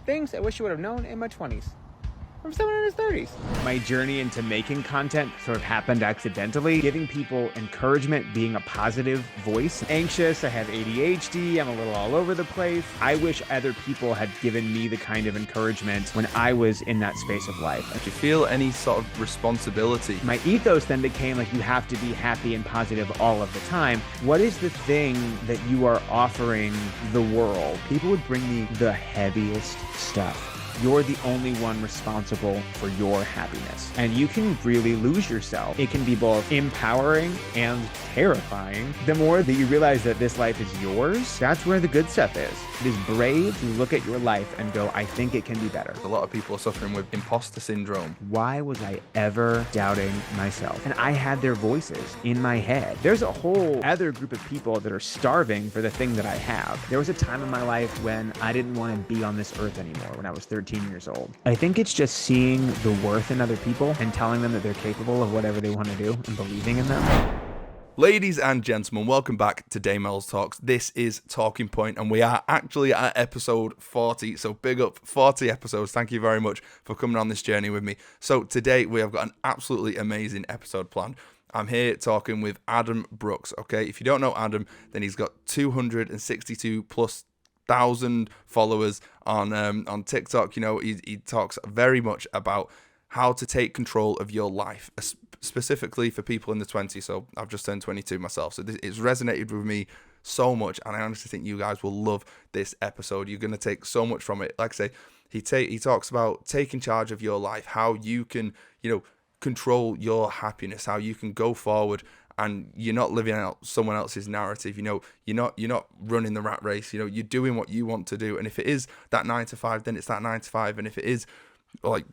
Things I wish I would have known in my 20s. From someone in his 30s. My journey into making content sort of happened accidentally, giving people encouragement, being a positive voice. Anxious, I have ADHD, I'm a little all over the place. I wish other people had given me the kind of encouragement when I was in that space of life. Do you feel any sort of responsibility? My ethos then became like, you have to be happy and positive all of the time. What is the thing that you are offering the world? People would bring me the heaviest stuff. You're the only one responsible for your happiness. And you can really lose yourself. It can be both empowering and terrifying. The more that you realize that this life is yours, that's where the good stuff is. It is brave to look at your life and go, I think it can be better. A lot of people are suffering with imposter syndrome. Why was I ever doubting myself? And I had their voices in my head. There's a whole other group of people that are starving for the thing that I have. There was a time in my life when I didn't want to be on this earth anymore, when I was 13 years old. I think it's just seeing the worth in other people and telling them that they're capable of whatever they want to do and believing in them. Ladies and gentlemen, welcome back to DaneMellow's Talks. This is Talking Point, and we are actually at episode 40, so big up, 40 episodes. Thank you very much for coming on this journey with me. So today we have got an absolutely amazing episode planned. I'm here talking with Adam Brookes, okay? If you don't know Adam, then he's got 262 plus thousand followers on TikTok. You know, he talks very much about how to take control of your life, specifically for people in the 20s. So I've just turned 22 myself, so it's resonated with me so much, and I honestly think you guys will love this episode. You're going to take so much from it. Like I say, he talks about taking charge of your life, how you can, control your happiness, how you can go forward and you're not living out someone else's narrative. You're not running the rat race. You're doing what you want to do, and if it is that 9 to 5, then it's that 9 to 5, and if it is like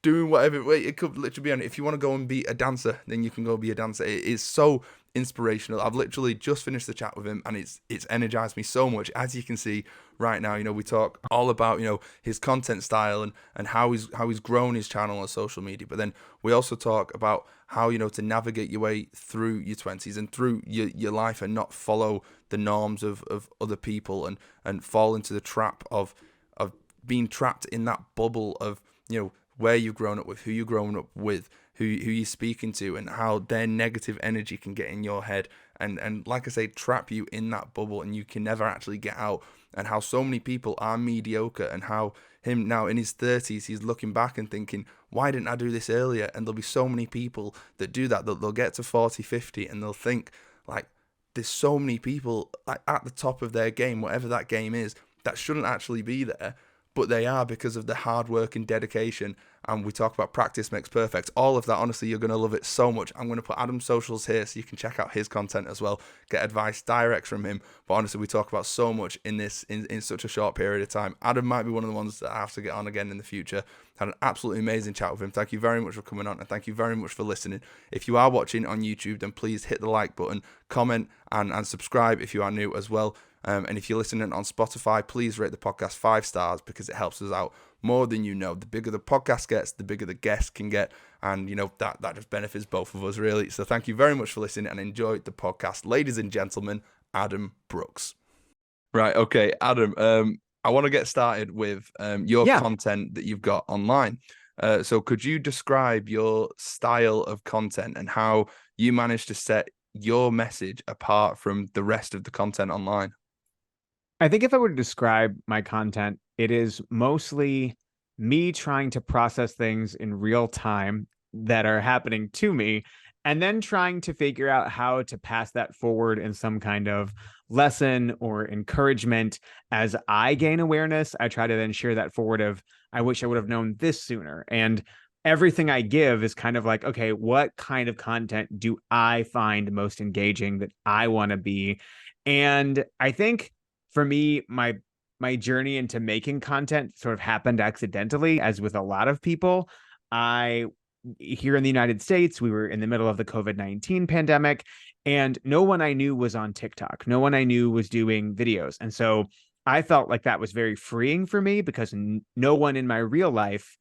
doing whatever, it could literally be on. If you want to go and be a dancer, then you can go be a dancer. It is so inspirational. I've literally just finished the chat with him, and it's energized me so much. As you can see right now, we talk all about his content style and how he's grown his channel on social media. But then we also talk about how to navigate your way through your 20s and through your life and not follow the norms of other people and fall into the trap of being trapped in that bubble of where you've grown up with, who you've grown up with, who you're speaking to, and how their negative energy can get in your head and like I say, trap you in that bubble, and you can never actually get out, and how so many people are mediocre, and how him now in his 30s, he's looking back and thinking, why didn't I do this earlier? And there'll be so many people that do that they'll get to 40, 50, and they'll think, like, there's so many people like at the top of their game, whatever that game is, that shouldn't actually be there, but they are because of the hard work and dedication. And we talk about practice makes perfect. All of that, honestly, you're going to love it so much. I'm going to put Adam's socials here so you can check out his content as well, get advice direct from him. But honestly, we talk about so much in this in such a short period of time. Adam might be one of the ones that I have to get on again in the future. Had an absolutely amazing chat with him. Thank you very much for coming on, and thank you very much for listening. If you are watching on YouTube, then please hit the like button, comment, and subscribe if you are new as well. And if you're listening on Spotify, please rate the podcast 5 stars, because it helps us out more than you know. The bigger the podcast gets, the bigger the guests can get, and that just benefits both of us, really. So thank you very much for listening, and enjoy the podcast. Ladies and gentlemen, Adam Brookes. Right, okay, Adam, I want to get started with your content that you've got online. So could you describe your style of content and how you manage to set your message apart from the rest of the content online? I think if I were to describe my content, it is mostly me trying to process things in real time that are happening to me, and then trying to figure out how to pass that forward in some kind of lesson or encouragement. As I gain awareness, I try to then share that forward of, I wish I would have known this sooner. And everything I give is kind of like, okay, what kind of content do I find most engaging that I want to be? And I think for me, my journey into making content sort of happened accidentally, as with a lot of people. Here in the United States, we were in the middle of the COVID-19 pandemic, and no one I knew was on TikTok. No one I knew was doing videos. And so I felt like that was very freeing for me, because no one in my real life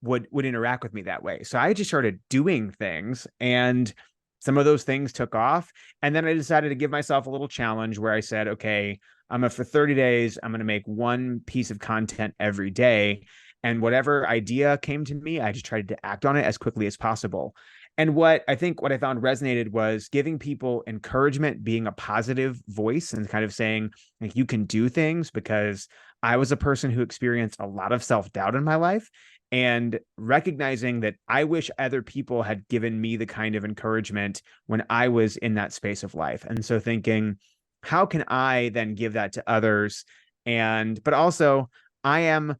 would interact with me that way. So I just started doing things, and some of those things took off. And then I decided to give myself a little challenge where I said, okay, for 30 days, I'm going to make one piece of content every day. And whatever idea came to me, I just tried to act on it as quickly as possible. And what I found resonated was giving people encouragement, being a positive voice and kind of saying, like, you can do things, because I was a person who experienced a lot of self-doubt in my life, and recognizing that I wish other people had given me the kind of encouragement when I was in that space of life. And so thinking, how can I then give that to others? But also, I am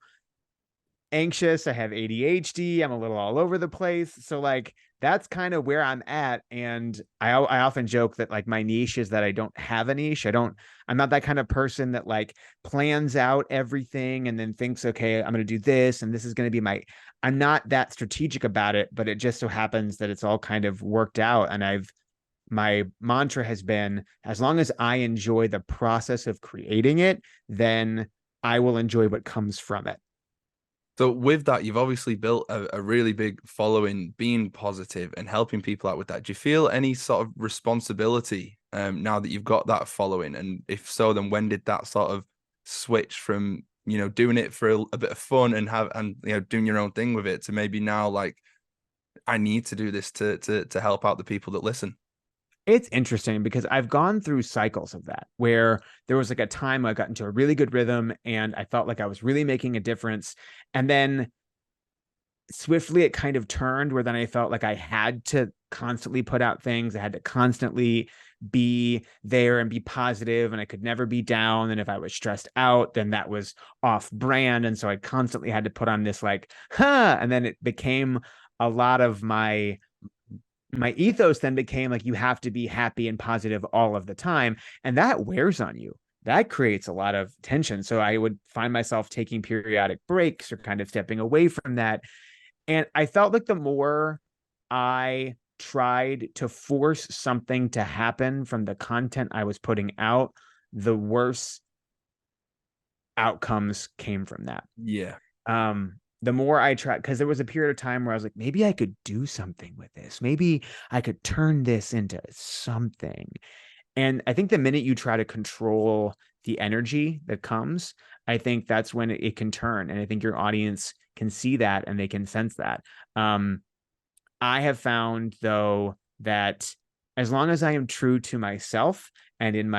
anxious. I have ADHD. I'm a little all over the place. So like that's kind of where I'm at. And I often joke that like my niche is that I don't have a niche. I'm not that kind of person that like plans out everything and then thinks, okay, I'm going to do this and this is going to be I'm not that strategic about it, but it just so happens that it's all kind of worked out. And my mantra has been, as long as I enjoy the process of creating it, then I will enjoy what comes from it. So with that, you've obviously built a really big following, being positive and helping people out with that. Do you feel any sort of responsibility now that you've got that following? And if so, then when did that sort of switch from, doing it for a bit of fun and doing your own thing with it to maybe now like, I need to do this to help out the people that listen? It's interesting because I've gone through cycles of that, where there was like a time I got into a really good rhythm and I felt like I was really making a difference. And then swiftly it kind of turned, where then I felt like I had to constantly put out things. I had to constantly be there and be positive, and I could never be down. And if I was stressed out, then that was off brand. And so I constantly had to put on this like, and then it became a lot of my ethos then became like, you have to be happy and positive all of the time. And that wears on you. That creates a lot of tension. So I would find myself taking periodic breaks or kind of stepping away from that. And I felt like the more I tried to force something to happen from the content I was putting out, the worse outcomes came from that. Yeah. The more I tried, because there was a period of time where I was like, maybe I could do something with this. Maybe I could turn this into something. And I think the minute you try to control the energy that comes, I think that's when it can turn. And I think your audience can see that and they can sense that. I have found, though, that as long as I am true to myself and in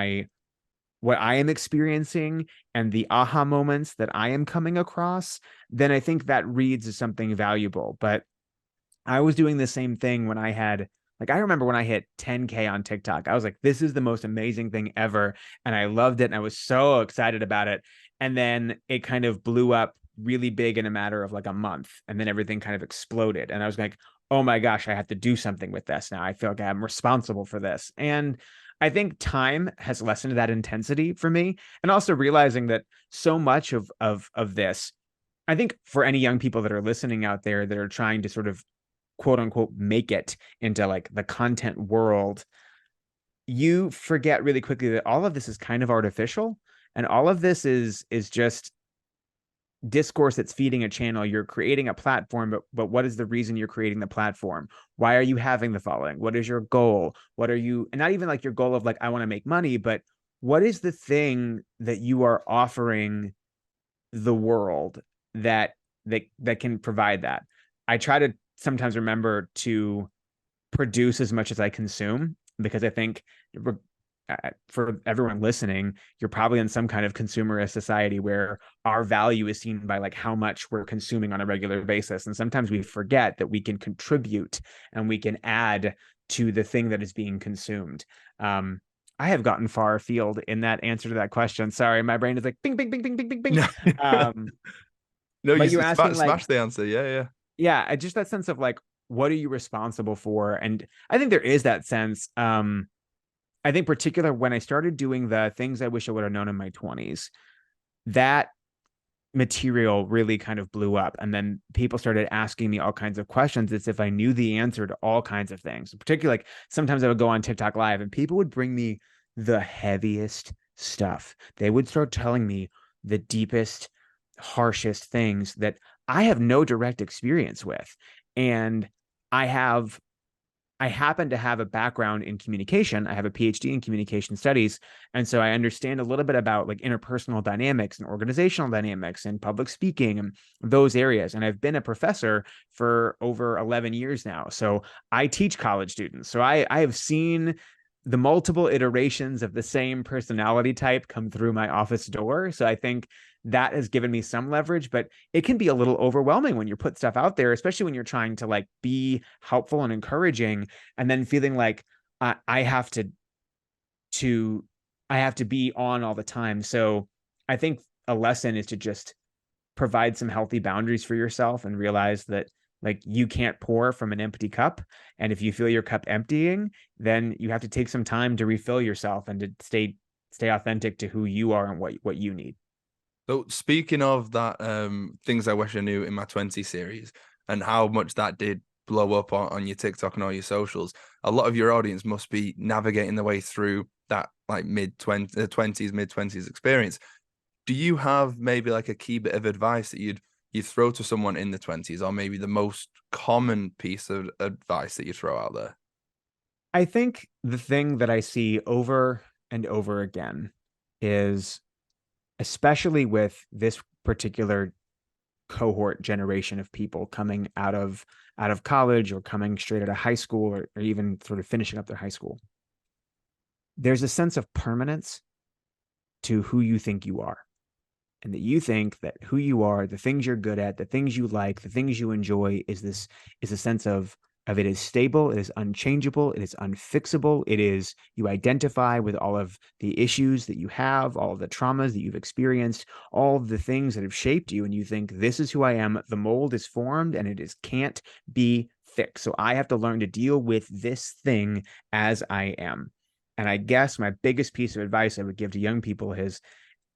what I am experiencing and the aha moments that I am coming across, then I think that reads as something valuable. But I was doing the same thing when I remember when I hit 10K on TikTok. I was like, this is the most amazing thing ever. And I loved it. And I was so excited about it. And then it kind of blew up really big in a matter of like a month. And then everything kind of exploded. And I was like, oh my gosh, I have to do something with this now. I feel like I'm responsible for this. And I think time has lessened that intensity for me. And also realizing that so much of this, I think for any young people that are listening out there that are trying to sort of quote unquote make it into like the content world, you forget really quickly that all of this is kind of artificial, and all of this is just discourse that's feeding a channel. You're creating a platform, but what is the reason you're creating the platform? Why are you having the following? What is your goal? What are you, and not even like your goal of like, I want to make money, but what is the thing that you are offering the world that can provide that? I try to sometimes remember to produce as much as I consume, because I think for everyone listening, you're probably in some kind of consumerist society where our value is seen by like how much we're consuming on a regular basis. And sometimes we forget that we can contribute and we can add to the thing that is being consumed. I have gotten far afield in that answer to that question. Sorry, my brain is like bing, bing, bing, bing, bing, bing, bing. No, you But you're asking like, smash the answer. Yeah, yeah. yeah, just that sense of like, what are you responsible for? And I think there is that sense. I think particular when I started doing the things I wish I would have known in my 20s, that material really kind of blew up. And then people started asking me all kinds of questions as if I knew the answer to all kinds of things. Particularly, like sometimes I would go on TikTok live and people would bring me the heaviest stuff. They would start telling me the deepest, harshest things that I have no direct experience with. And I have I happen to have a background in communication. I have a PhD in communication studies. And so I understand a little bit about like interpersonal dynamics and organizational dynamics and public speaking and those areas. And I've been a professor for over 11 years now. So I teach college students. So I have seen the multiple iterations of the same personality type come through my office door. So I think that has given me some leverage, but it can be a little overwhelming when you put stuff out there, especially when you're trying to like be helpful and encouraging, and then feeling like I have to I have to be on all the time. So I think a lesson is to just provide some healthy boundaries for yourself and realize that like you can't pour from an empty cup. And if you feel your cup emptying, then you have to take some time to refill yourself and to stay authentic to who you are and what you need. So speaking of that, things I wish I knew in my 20 series and how much that did blow up on your TikTok and all your socials, a lot of your audience must be navigating their way through that like mid 20s, mid 20s experience. Do you have maybe like a key bit of advice that you'd throw to someone in the 20s, or maybe the most common piece of advice that you throw out there? I think the thing that I see over and over again is, especially with this particular cohort generation of people coming out of college or coming straight out of high school, or even sort of finishing up their high school, there's a sense of permanence to who you think you are, and that you think that who you are, the things you're good at, the things you like, the things you enjoy, is a sense of it is stable, it is unchangeable, it is unfixable, it is, you identify with all of the issues that you have, all of the traumas that you've experienced, all of the things that have shaped you, and you think this is who I am. The mold is formed and it is can't be fixed. So I have to learn to deal with this thing as I am. And I guess my biggest piece of advice I would give to young people is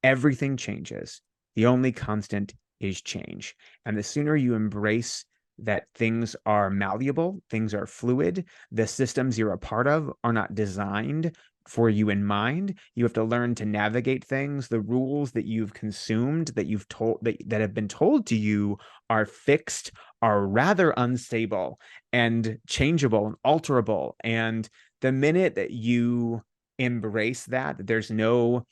everything changes. The only constant is change. And the sooner you embrace that things are malleable, things are fluid, the systems you're a part of are not designed for you in mind. You have to learn to navigate things. The rules that you've consumed, that you've told that have been told to you are fixed, are rather unstable and changeable and alterable. And the minute that you embrace that there's no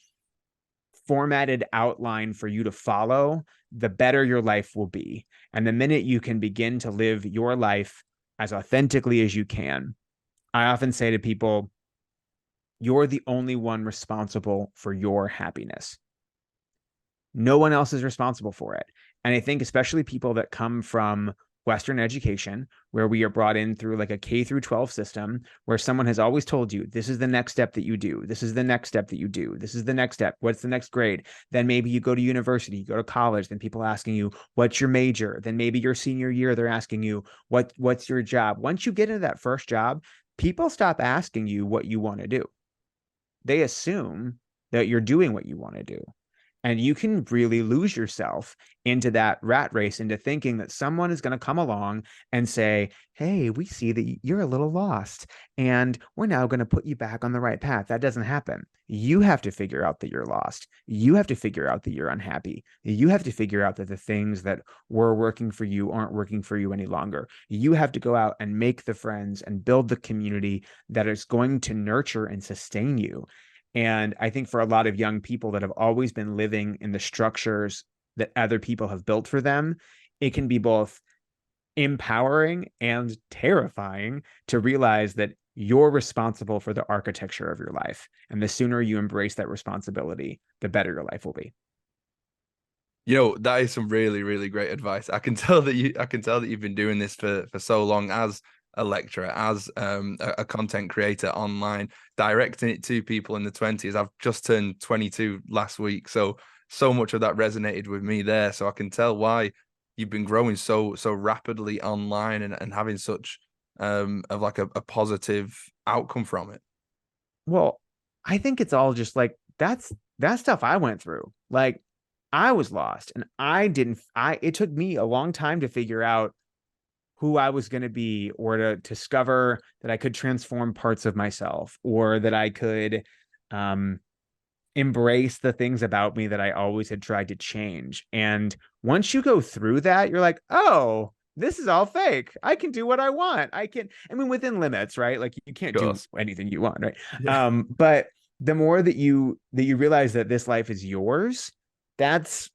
formatted outline for you to follow, the better your life will be. And the minute you can begin to live your life as authentically as you can, I often say to people, you're the only one responsible for your happiness. No one else is responsible for it. And I think especially people that come from Western education, where we are brought in through like a K through 12 system, where someone has always told you, this is the next step that you do. This is the next step that you do. This is the next step. What's the next grade? Then maybe you go to university, you go to college, then people asking you, what's your major? Then maybe your senior year, they're asking you, what's your job? Once you get into that first job, people stop asking you what you want to do. They assume that you're doing what you want to do. And you can really lose yourself into that rat race, into thinking that someone is going to come along and say, hey, we see that you're a little lost and we're now going to put you back on the right path. That doesn't happen. You have to figure out that you're lost. You have to figure out that you're unhappy. You have to figure out that the things that were working for you aren't working for you any longer. You have to go out and make the friends and build the community that is going to nurture and sustain you. And I think for a lot of young people that have always been living in the structures that other people have built for them, it can be both empowering and terrifying to realize that you're responsible for the architecture of your life. And the sooner you embrace that responsibility, the better your life will be. You know, that is some really, really great advice. I can tell that you've been doing this for so long as a lecturer, as a content creator online, directing it to people in the 20s. I've just turned 22 last week, so much of that resonated with me there. So I can tell why you've been growing so rapidly online and having such of like a positive outcome from it. Well, I think it's all just like that stuff I went through. Like I was lost and I didn't I it took me a long time to figure out who I was going to be, or to discover that I could transform parts of myself, or that I could um embrace the things about me that I always had tried to change. And once you go through that, you're like, oh, this is all fake. I can do what I want. I mean, within limits, right? Like you can't Of do course. anything you want, right? Yeah. But the more that you realize that this life is yours, that's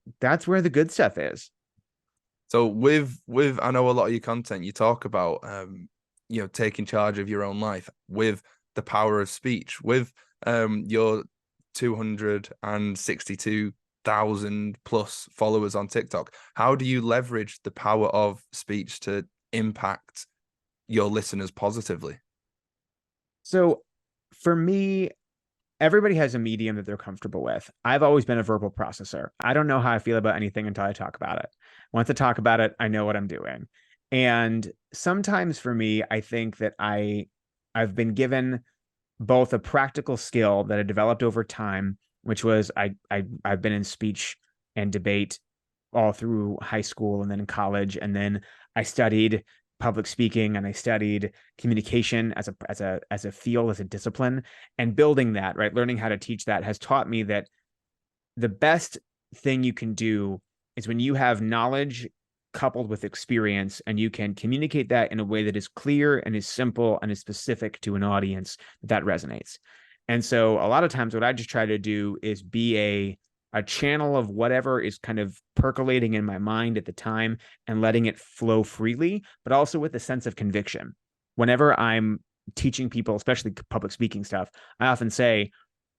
where the good stuff is. So with I know a lot of your content, you talk about taking charge of your own life with the power of speech, with your 262,000 plus followers on TikTok. How do you leverage the power of speech to impact your listeners positively? So for me, everybody has a medium that they're comfortable with. I've always been a verbal processor. I don't know how I feel about anything until I talk about it. Once I talk about it, I know what I'm doing. And sometimes for me, I think that I've been given both a practical skill that I developed over time, which was I've been in speech and debate all through high school and then in college, and then I studied public speaking and I studied communication as a field, as a discipline, and building that, right, learning how to teach that has taught me that the best thing you can do is when you have knowledge coupled with experience and you can communicate that in a way that is clear and is simple and is specific to an audience that resonates. And so a lot of times what I just try to do is be a channel of whatever is kind of percolating in my mind at the time and letting it flow freely, but also with a sense of conviction. Whenever I'm teaching people, especially public speaking stuff, I often say,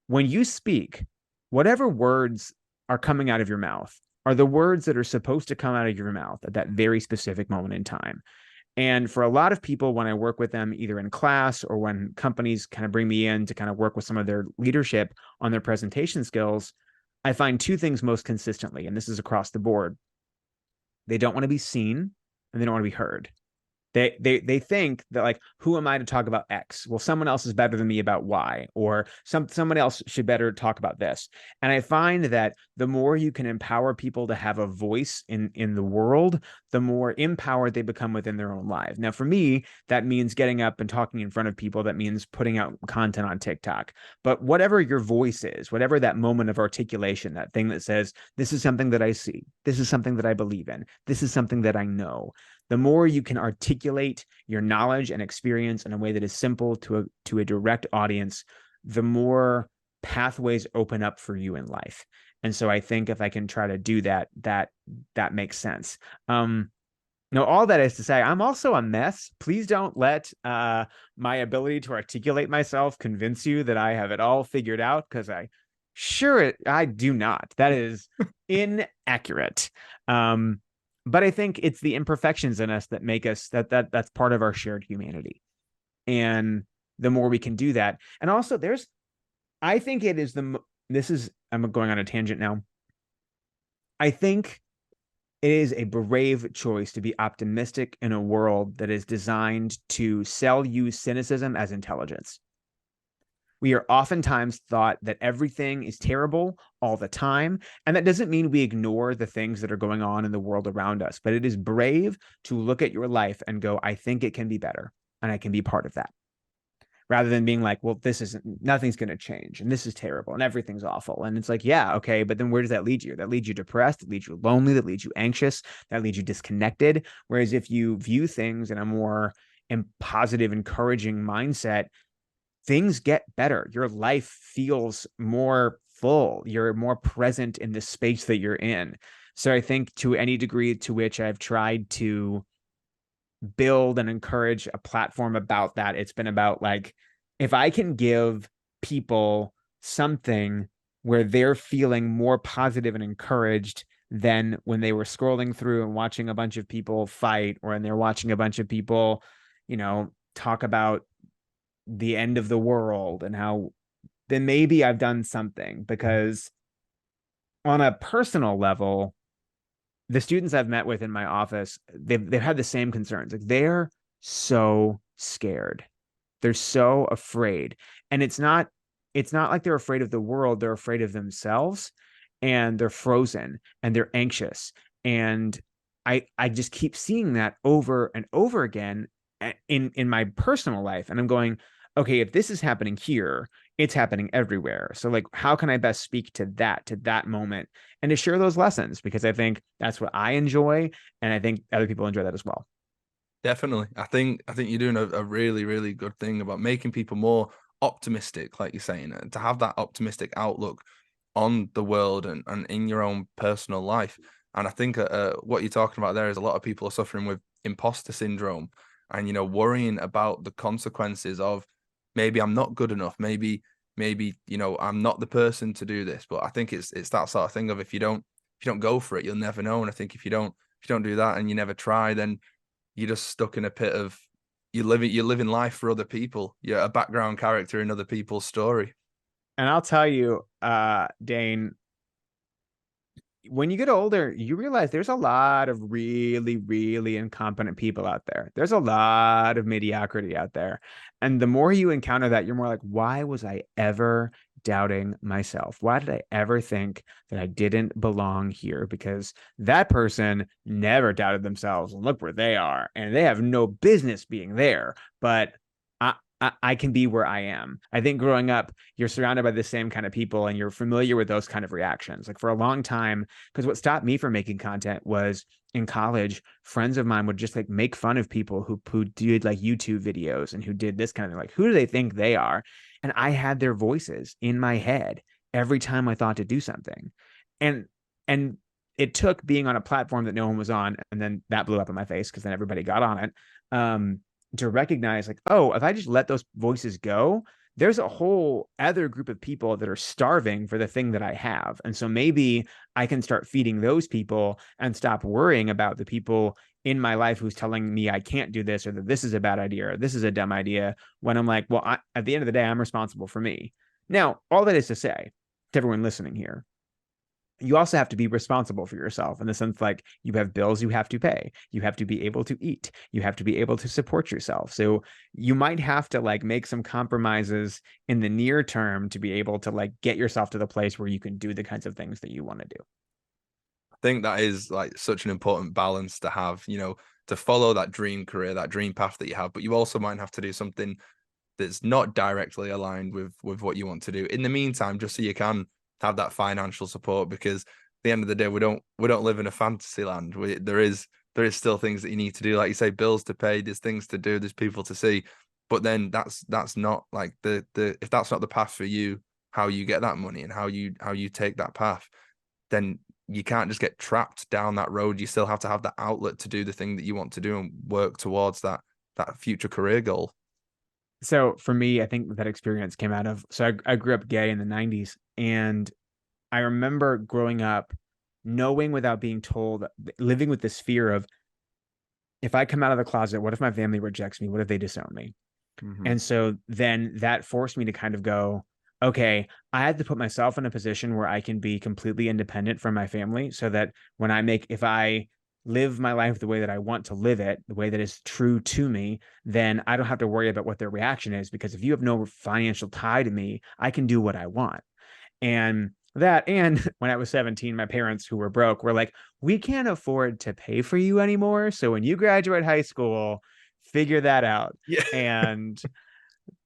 when you speak, whatever words are coming out of your mouth are the words that are supposed to come out of your mouth at that very specific moment in time. And for a lot of people, when I work with them, either in class or when companies kind of bring me in to kind of work with some of their leadership on their presentation skills, I find two things most consistently, and this is across the board. They don't want to be seen and they don't want to be heard. They think that, like, who am I to talk about X? Well, someone else is better than me about Y, or someone else should better talk about this. And I find that the more you can empower people to have a voice in the world, the more empowered they become within their own lives. Now, for me, that means getting up and talking in front of people. That means putting out content on TikTok. But whatever your voice is, whatever that moment of articulation, that thing that says, this is something that I see, this is something that I believe in, this is something that I know, the more you can articulate your knowledge and experience in a way that is simple to a direct audience, the more pathways open up for you in life. And so I think if I can try to do that, that makes sense. All that is to say, I'm also a mess. Please don't let my ability to articulate myself convince you that I have it all figured out, because I do not. That is inaccurate. But I think it's the imperfections in us that make us that's part of our shared humanity. And the more we can do that, and also I think it is I'm going on a tangent now. I think it is a brave choice to be optimistic in a world that is designed to sell you cynicism as intelligence. We are oftentimes thought that everything is terrible all the time. And that doesn't mean we ignore the things that are going on in the world around us, but it is brave to look at your life and go, I think it can be better and I can be part of that. Rather than being like, well, nothing's going to change and this is terrible and everything's awful. And it's like, yeah, okay. But then where does that lead you? That leads you depressed. That leads you lonely. That leads you anxious. That leads you disconnected. Whereas if you view things in a more positive, encouraging mindset, things get better. Your life feels more full. You're more present in the space that you're in. So I think to any degree to which I've tried to build and encourage a platform about that, it's been about, like, if I can give people something where they're feeling more positive and encouraged than when they were scrolling through and watching a bunch of people fight, or when they're watching a bunch of people, talk about the end of the world, and how then maybe I've done something. Because on a personal level, the students I've met with in my office, they've had the same concerns. Like, they're so scared. They're so afraid. And it's not like they're afraid of the world, they're afraid of themselves, and they're frozen and they're anxious. And I just keep seeing that over and over again in my personal life. And I'm going, okay, if this is happening here, it's happening everywhere. So, like, how can I best speak to that moment and to share those lessons? Because I think that's what I enjoy. And I think other people enjoy that as well. Definitely. I think you're doing a really, really good thing about making people more optimistic, like you're saying, and to have that optimistic outlook on the world and in your own personal life. And I think what you're talking about there is a lot of people are suffering with imposter syndrome and, worrying about the consequences of maybe I'm not good enough, maybe, I'm not the person to do this. But I think it's that sort of thing of if you don't go for it, you'll never know. And I think if you don't do that and you never try, then you're just stuck in a pit of you're living life for other people. You're a background character in other people's story. And I'll tell you, Dane, when you get older, you realize there's a lot of really, really incompetent people out there. There's a lot of mediocrity out there. And the more you encounter that, you're more like, why was I ever doubting myself? Why did I ever think that I didn't belong here? Because that person never doubted themselves. And look where they are. And they have no business being there. But I can be where I am. I think growing up, you're surrounded by the same kind of people and you're familiar with those kind of reactions. Like for a long time, because what stopped me from making content was in college, friends of mine would just like make fun of people who did like YouTube videos and who did this kind of thing. Like, who do they think they are? And I had their voices in my head every time I thought to do something. And and it took being on a platform that no one was on, and then that blew up in my face because then everybody got on it. To recognize like, oh, if I just let those voices go, there's a whole other group of people that are starving for the thing that I have. And so maybe I can start feeding those people and stop worrying about the people in my life who's telling me I can't do this or that this is a bad idea or this is a dumb idea, when I'm like, well, at the end of the day, I'm responsible for me. Now, all that is to say to everyone listening here, you also have to be responsible for yourself in the sense like you have bills you have to pay, you have to be able to eat, you have to be able to support yourself. So you might have to like make some compromises in the near term to be able to like get yourself to the place where you can do the kinds of things that you want to do. I think that is like such an important balance to have, to follow that dream career, that dream path that you have, but you also might have to do something that's not directly aligned with what you want to do in the meantime, just so you can have that financial support. Because at the end of the day, we don't live in a fantasy land. There is still things that you need to do, like you say, bills to pay, there's things to do, there's people to see. But then that's not like the if that's not the path for you, how you get that money and how you take that path, then you can't just get trapped down that road. You still have to have that outlet to do the thing that you want to do and work towards that future career goal. So for me, I think that experience came out of, so I grew up gay in the 90s. And I remember growing up knowing without being told, living with this fear of, if I come out of the closet, what if my family rejects me? What if they disown me? Mm-hmm. And so then that forced me to kind of go, okay, I had to put myself in a position where I can be completely independent from my family so that if I live my life the way that I want to live it, the way that is true to me, then I don't have to worry about what their reaction is. Because if you have no financial tie to me, I can do what I want. And when I was 17, my parents, who were broke, were like, we can't afford to pay for you anymore. So when you graduate high school, figure that out. Yeah. And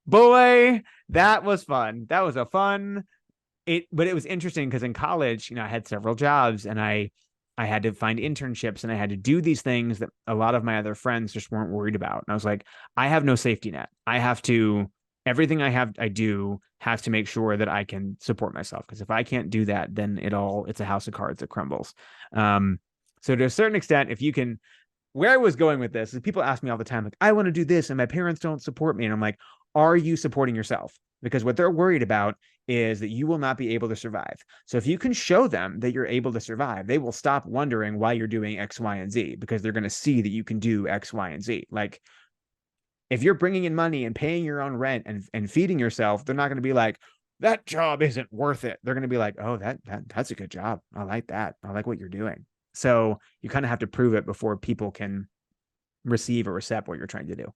boy, that was fun. That was a fun but it was interesting because in college, I had several jobs and I had to find internships and I had to do these things that a lot of my other friends just weren't worried about. And I was like, I have no safety net. Everything I do has to make sure that I can support myself. Because if I can't do that, then it's a house of cards that crumbles. So to a certain extent, if you can, where I was going with this is people ask me all the time, like, I want to do this and my parents don't support me. And I'm like, are you supporting yourself? Because what they're worried about is that you will not be able to survive. So if you can show them that you're able to survive, they will stop wondering why you're doing X, Y, and Z, because they're going to see that you can do X, Y, and Z. Like, if you're bringing in money and paying your own rent and feeding yourself, they're not going to be like, that job isn't worth it. They're going to be like, oh, that's a good job. I like that. I like what you're doing. So you kind of have to prove it before people can receive or accept what you're trying to do.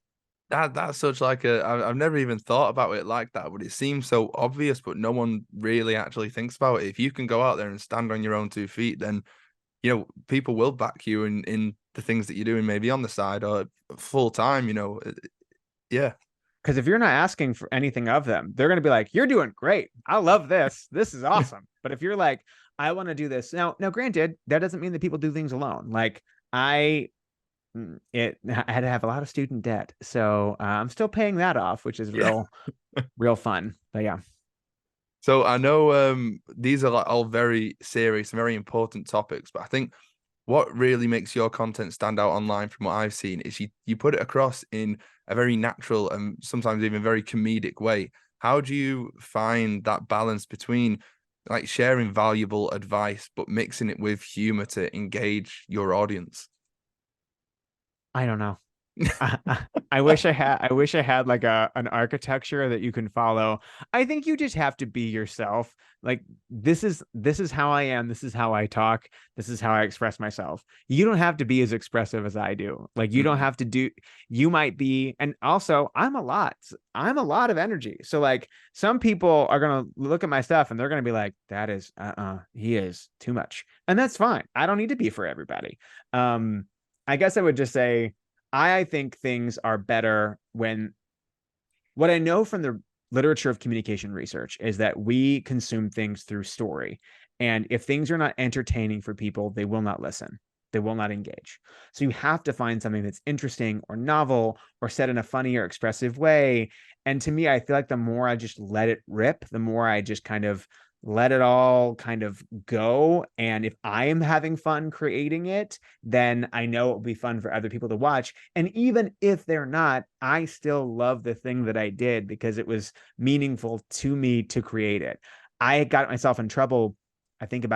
That's such like I've never even thought about it like that, but it seems so obvious, but no one really actually thinks about it. If you can go out there and stand on your own 2 feet, then people will back you in the things that you're doing, maybe on the side or full time. Yeah, Because if you're not asking for anything of them, they're going to be like, you're doing great. I love this. This is awesome. But if you're like, I want to do this now, granted, that doesn't mean that people do things alone. Like I I had to have a lot of student debt. So I'm still paying that off, which is Yeah. real fun. But yeah. So I know these are like all very serious and very important topics, but I think what really makes your content stand out online from what I've seen is you put it across in a very natural and sometimes even very comedic way. How do you find that balance between like sharing valuable advice but mixing it with humor to engage your audience? I don't know. I wish I had like an architecture that you can follow. I think you just have to be yourself. Like this is how I am. This is how I talk. This is how I express myself. You don't have to be as expressive as I do. Like you don't Mm, have to do you might be, and also I'm a lot of energy. So like some people are gonna look at my stuff and they're gonna be like, that is he is too much. And that's fine. I don't need to be for everybody. Um, I guess I would just say I think things are better when what I know from the literature of communication research is that we consume things through story. And if things are not entertaining for people, they will not listen. They will not engage. So you have to find something that's interesting or novel or said in a funny or expressive way. And to me, I feel like the more I just let it rip, the more I just kind of let it all kind of go. And if I am having fun creating it, then I know it will be fun for other people to watch. And even if they're not, I still love the thing that I did because it was meaningful to me to create it. I got myself in trouble, I think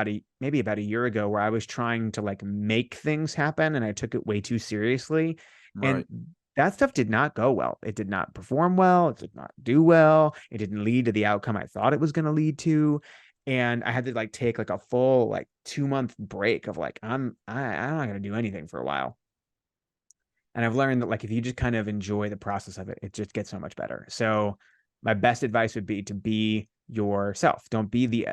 maybe about a year ago, where I was trying to like make things happen and I took it way too seriously. And right. that stuff did not go well. It did not perform well. It did not do well. It didn't lead to the outcome I thought it was going to lead to. And I had to like take like a full like 2 month break of like I'm not going to do anything for a while. And I've learned that like if you just kind of enjoy the process of it, it just gets so much better. So my best advice would be to be yourself. Don't be the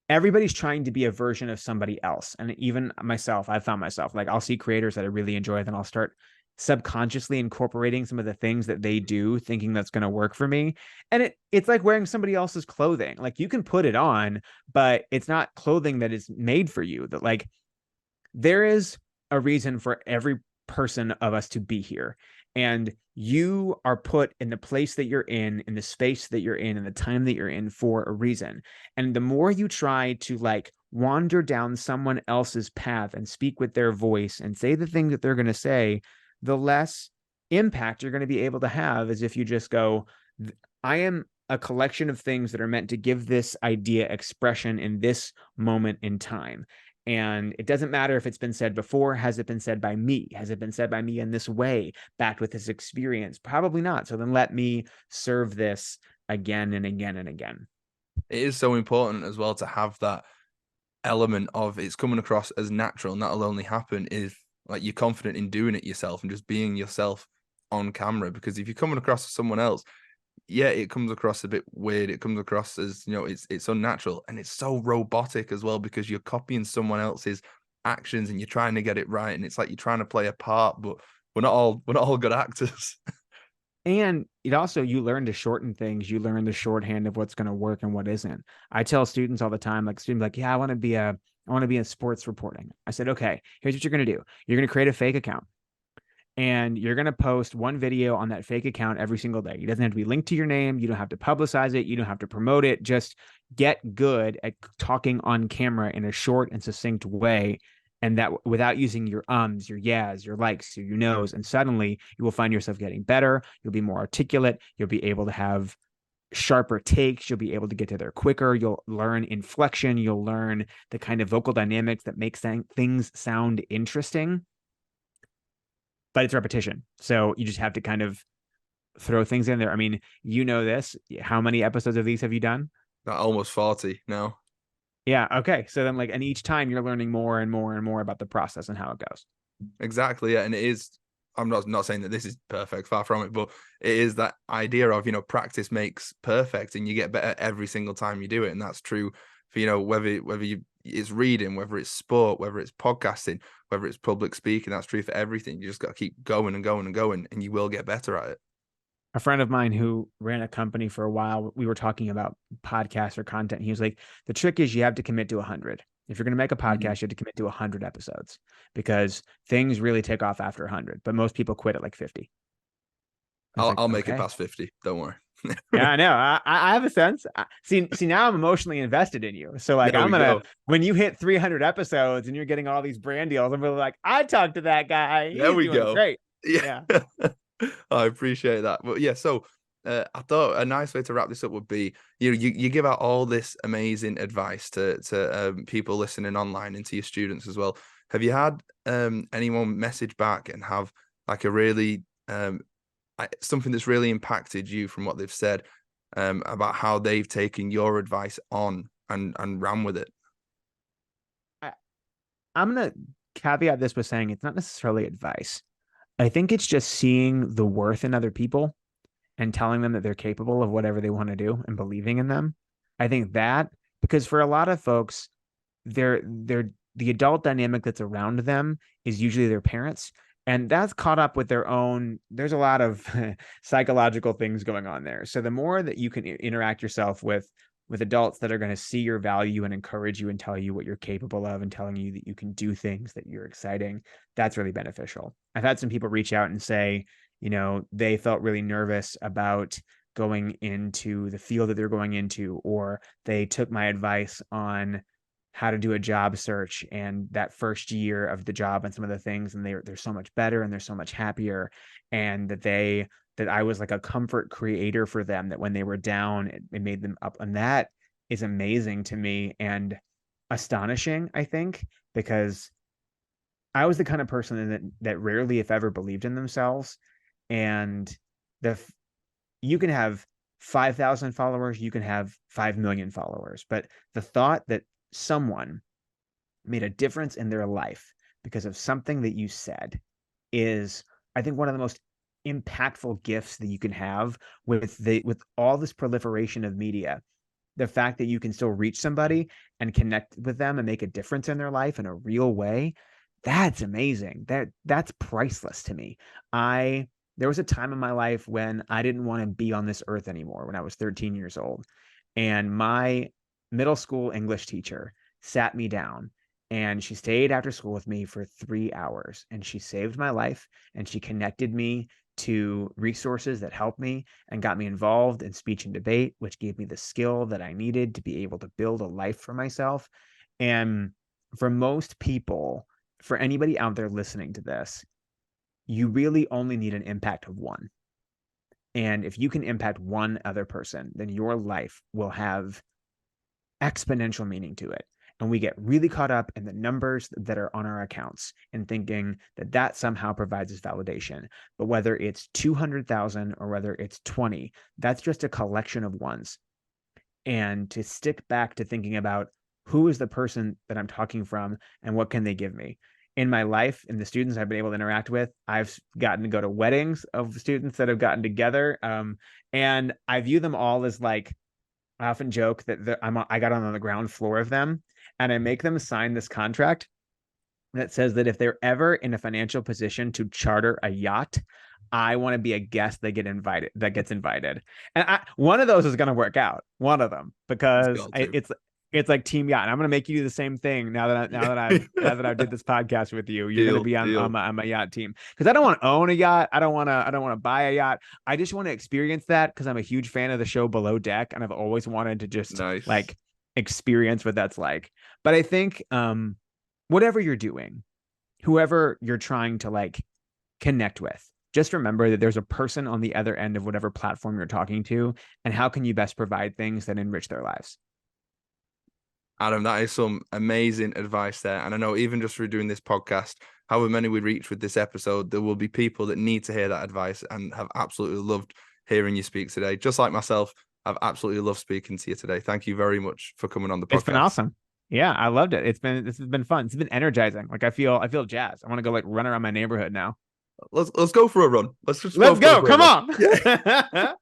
everybody's trying to be a version of somebody else. And even myself, I've found myself like I'll see creators that I really enjoy, then I'll start subconsciously incorporating some of the things that they do, thinking that's going to work for me. And it's like wearing somebody else's clothing. Like you can put it on, but it's not clothing that is made for you. That like there is a reason for every person of us to be here. And you are put in the place that you're in the space that you're in the time that you're in for a reason. And the more you try to like wander down someone else's path and speak with their voice and say the things that they're going to say, the less impact you're going to be able to have as if you just go, I am a collection of things that are meant to give this idea expression in this moment in time. And it doesn't matter if it's been said before. Has it been said by me? Has it been said by me in this way, backed with this experience? Probably not. So then let me serve this again and again and again. It is so important as well to have that element of it's coming across as natural, and that'll only happen if like you're confident in doing it yourself and just being yourself on camera. Because if you're coming across as someone else, yeah, it comes across a bit weird. It comes across as, it's unnatural and it's so robotic as well because you're copying someone else's actions and you're trying to get it right. And it's like you're trying to play a part, but we're not all good actors. And it also, you learn to shorten things. You learn the shorthand of what's going to work and what isn't. I tell students all the time, like students like, yeah, I want to be in sports reporting. I said, okay, here's what you're going to do. You're going to create a fake account and you're going to post one video on that fake account every single day. It doesn't have to be linked to your name. You don't have to publicize it. You don't have to promote it. Just get good at talking on camera in a short and succinct way. And that without using your ums, your yas, your likes, your knows. And suddenly you will find yourself getting better. You'll be more articulate. You'll be able to have sharper takes. You'll be able to get to there quicker. You'll learn inflection. You'll learn the kind of vocal dynamics that makes things sound interesting, but it's repetition. So you just have to kind of throw things in there. I mean, you know this. How many episodes of these have you done? Not almost 40 now. Yeah. Okay. So then, like, and each time you're learning more and more and more about the process and how it goes. Exactly. Yeah. And it is, I'm not saying that this is perfect, far from it, but it is that idea of, practice makes perfect and you get better every single time you do it. And that's true for, whether you it's reading, whether it's sport, whether it's podcasting, whether it's public speaking, that's true for everything. You just got to keep going and going and going and you will get better at it. A friend of mine who ran a company for a while, we were talking about podcasts or content. He was like, the trick is you have to commit to 100. If you're going to make a podcast, you have to commit to 100 episodes because things really take off after 100, but most people quit at like 50. I'll make it past 50. Don't worry. Yeah, I know. I have a sense. See, now I'm emotionally invested in you. So like, when you hit 300 episodes and you're getting all these brand deals, I'm really like, I talked to that guy. There we go. Great. Yeah. I appreciate that. But yeah, so I thought a nice way to wrap this up would be, you give out all this amazing advice to people listening online and to your students as well. Have you had anyone message back and have like a really something that's really impacted you from what they've said about how they've taken your advice on and ran with it? I'm going to caveat this with saying it's not necessarily advice. I think it's just seeing the worth in other people and telling them that they're capable of whatever they want to do and believing in them. I think that, because for a lot of folks, the adult dynamic that's around them is usually their parents. And that's caught up with their own, there's a lot of psychological things going on there. So the more that you can interact yourself with adults that are going to see your value and encourage you and tell you what you're capable of and telling you that you can do things, that you're exciting, that's really beneficial. I've had some people reach out and say, they felt really nervous about going into the field that they're going into, or they took my advice on how to do a job search and that first year of the job and some of the things, and they're so much better and they're so much happier, and that I was like a comfort creator for them, that when they were down, it made them up. And that is amazing to me and astonishing, I think, because I was the kind of person that rarely, if ever, believed in themselves. And you can have 5,000 followers, you can have 5 million followers, but the thought that someone made a difference in their life because of something that you said is, I think, one of the most impactful gifts that you can have with all this proliferation of media. The fact that you can still reach somebody and connect with them and make a difference in their life in a real way, that's amazing. That's priceless to me. There was a time in my life when I didn't want to be on this earth anymore, when I was 13 years old, and my middle school English teacher sat me down and she stayed after school with me for 3 hours, and she saved my life, and she connected me to resources that helped me and got me involved in speech and debate, which gave me the skill that I needed to be able to build a life for myself. And for most people, for anybody out there listening to this, you really only need an impact of one. And if you can impact one other person, then your life will have exponential meaning to it. And we get really caught up in the numbers that are on our accounts and thinking that somehow provides us validation. But whether it's 200,000 or whether it's 20, that's just a collection of ones. And to stick back to thinking about who is the person that I'm talking from and what can they give me? In my life, in the students I've been able to interact with, I've gotten to go to weddings of students that have gotten together. And I view them all as like, I often joke that I got on the ground floor of them, and I make them sign this contract that says that if they're ever in a financial position to charter a yacht, I want to be a guest that gets invited. And one of those is going to work out, one of them, because it's like Team Yacht. And I'm going to make you do the same thing now that I did this podcast with you. You're going to be on my yacht team, because I don't want to own a yacht. I don't want to buy a yacht. I just want to experience that because I'm a huge fan of the show Below Deck, and I've always wanted to just like experience what that's like. But I think whatever you're doing, whoever you're trying to like connect with, just remember that there's a person on the other end of whatever platform you're talking to, and how can you best provide things that enrich their lives. Adam, that is some amazing advice there. And I know even just through doing this podcast, however many we reach with this episode, there will be people that need to hear that advice and have absolutely loved hearing you speak today. Just like myself, I've absolutely loved speaking to you today. Thank you very much for coming on the podcast. It's been awesome. Yeah, I loved it. This has been fun. It's been energizing. Like I feel jazzed. I want to go like run around my neighborhood now. Let's go for a run. Let's go. Come on. Yeah.